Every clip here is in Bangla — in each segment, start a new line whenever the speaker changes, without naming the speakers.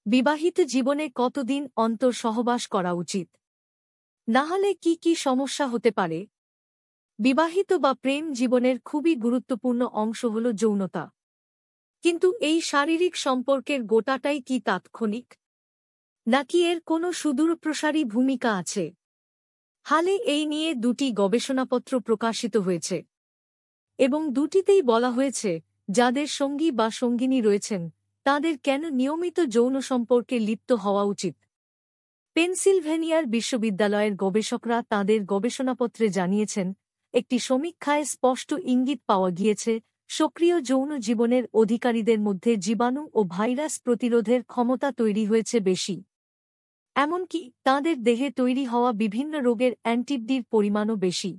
বিবাহিত জীবনে কতদিন অন্তর সহবাস করা উচিত? নাহলে কি কি সমস্যা হতে পারে? বিবাহিত বা প্রেম জীবনের খুবই গুরুত্বপূর্ণ অংশ হল যৌনতা। কিন্তু এই শারীরিক সম্পর্কের গোটাটাই কি তাৎক্ষণিক, নাকি এর কোনো সুদূরপ্রসারী ভূমিকা আছে? হালে এই নিয়ে দুটি গবেষণাপত্র প্রকাশিত হয়েছে এবং দুটিতেই বলা হয়েছে যাদের সঙ্গী বা সঙ্গিনী রয়েছেন তাদের কেন নিয়মিত যৌন সম্পর্কে লিপ্ত হওয়া উচিত। পেনসিলভেনিয়ার বিশ্ববিদ্যালয়ের গবেষকরা তাঁদের গবেষণাপত্রে জানিয়েছেন, একটি সমীক্ষায় স্পষ্ট ইঙ্গিত পাওয়া গিয়েছে সক্রিয় যৌন জীবনের অধিকারীদের মধ্যে জীবাণু ও ভাইরাস প্রতিরোধের ক্ষমতা তৈরি হয়েছে বেশি। এমনকি তাঁদের দেহে তৈরি হওয়া বিভিন্ন রোগের অ্যান্টিবডির পরিমাণও বেশি।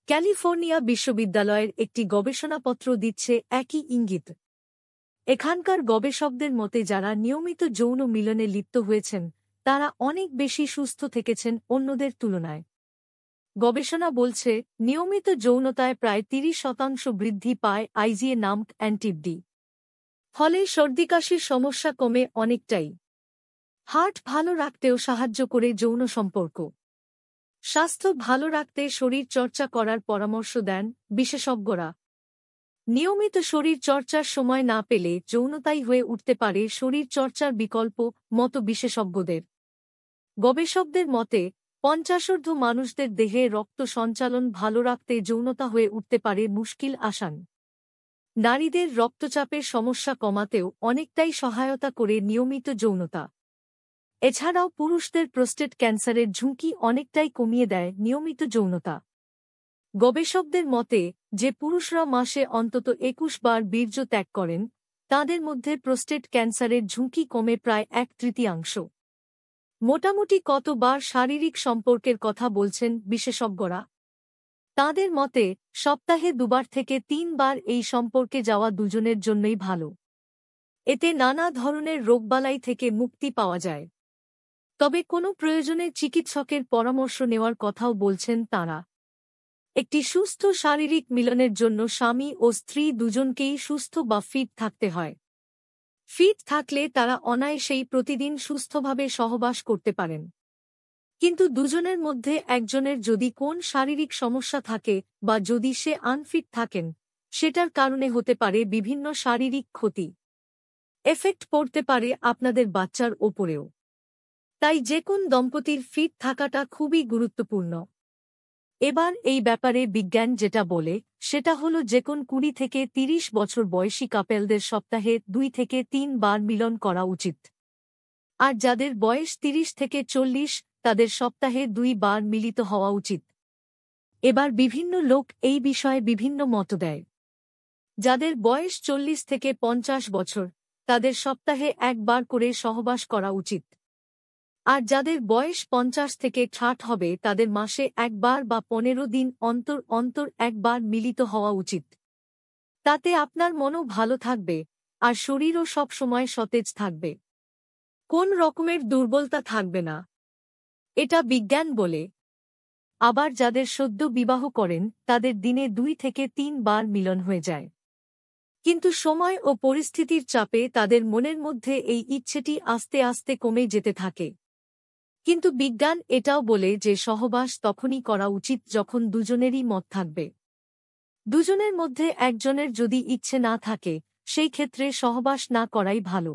ক্যালিফোর্নিয়া বিশ্ববিদ্যালয়ের একটি গবেষণাপত্র দিচ্ছে একই ইঙ্গিত। এখানকার গবেষকদের মতে যারা নিয়মিত যৌন মিলনে লিপ্ত হয়েছেন তারা অনেক বেশি সুস্থ থেকেছেন অন্যদের তুলনায়। গবেষণা বলছে নিয়মিত যৌনতায় প্রায় 30% বৃদ্ধি পায় আইজিএ নামক অ্যান্টিবডি। ফলে সর্দিকাশির সমস্যা কমে অনেকটাই। হার্ট ভালো রাখতেও সাহায্য করে যৌন সম্পর্ক। স্বাস্থ্য ভালো রাখতে শরীর চর্চা করার পরামর্শ দেন বিশেষজ্ঞরা। নিয়মিত শরীর চর্চার সময় না পেলে যৌনতাই হয়ে উঠতে পারে শরীর চর্চার বিকল্প মতো বিশেষজ্ঞদের। গবেষকদের মতে 50 মানুষদের দেহে রক্ত সঞ্চালন ভালো রাখতে যৌনতা হয়ে উঠতে পারে মুশকিল আসান। নারীদের রক্তচাপের সমস্যা কমাতেও অনেকটাই সহায়তা করে নিয়মিত যৌনতা। এছাড়াও পুরুষদের প্রোস্টেট ক্যান্সারের ঝুঁকি অনেকটাই কমিয়ে দেয় নিয়মিত যৌনতা। গবেষকদের মতে যে পুরুষরা মাসে অন্তত 21 বার বীর্য ত্যাগ করেন তাদের মধ্যে প্রোস্টেট ক্যান্সারের ঝুঁকি কমে প্রায় 1/3। মোটামুটি কতবার শারীরিক সম্পর্কের কথা বলছেন বিশেষজ্ঞরা? তাঁদের মতে সপ্তাহে 2 বার থেকে 3 বার এই সম্পর্কে যাওয়া দুজনের জন্যই ভালো। এতে নানা ধরনের রোগবালাই থেকে মুক্তি পাওয়া যায়। তবে কোনো প্রয়োজনে চিকিৎসকের পরামর্শ নেওয়ার কথাও বলছেন তাঁরা। একটি সুস্থ শারীরিক মিলনের জন্য স্বামী ও স্ত্রী দুজনকেই সুস্থ বা ফিট থাকতে হয়। ফিট থাকলে তারা অনায়াসেই প্রতিদিন সুস্থভাবে সহবাস করতে পারেন। কিন্তু দুজনের মধ্যে একজনের যদি কোন শারীরিক সমস্যা থাকে বা যদি সে আনফিট থাকেন সেটার কারণে হতে পারে বিভিন্ন শারীরিক ক্ষতি। এফেক্ট পড়তে পারে আপনাদের বাচ্চার ওপরেও। তাই যে কোন দম্পতির ফিট থাকাটা খুবই গুরুত্বপূর্ণ। এবার এই ব্যাপারে বিজ্ঞান যেটা বলে সেটা হলো যে কোন 20 থেকে 30 বছর বয়সী কাপেলদের সপ্তাহে 2 থেকে 3 বার মিলন করা উচিত। আর যাদের বয়স 30 থেকে 40 তাদের সপ্তাহে 2 বার মিলিত হওয়া উচিত। এবার বিভিন্ন লোক এই বিষয়ে বিভিন্ন মত দেয়। যাদের বয়স 40 থেকে 50 বছর তাদের সপ্তাহে 1 বার করে সহবাস করা উচিত। আর যাদের বয়স 50 থেকে 60 হবে তাদের মাসে 1 বার বা 15 দিন অন্তর অন্তর 1 বার মিলিত হওয়া উচিত। তাতে আপনার মনও ভালো থাকবে আর শরীরও সব সময় সতেজ থাকবে। কোন রকমের দুর্বলতা থাকবে না। এটা বিজ্ঞান বলে। আবার যাদের সদ্য বিবাহ করেন তাদের দিনে 2 থেকে 3 বার মিলন হয়ে যায়। কিন্তু সময় ও পরিস্থিতির চাপে তাদের মনের মধ্যে এই ইচ্ছেটি আস্তে আস্তে কমে যেতে থাকে। কিন্তু বিজ্ঞান এটাও বলে যে সহবাস তখনই করা উচিত যখন দুজনেরই মত থাকবে। দুজনের মধ্যে একজনের যদি ইচ্ছে না থাকে সেই ক্ষেত্রে সহবাস না করাই ভালো।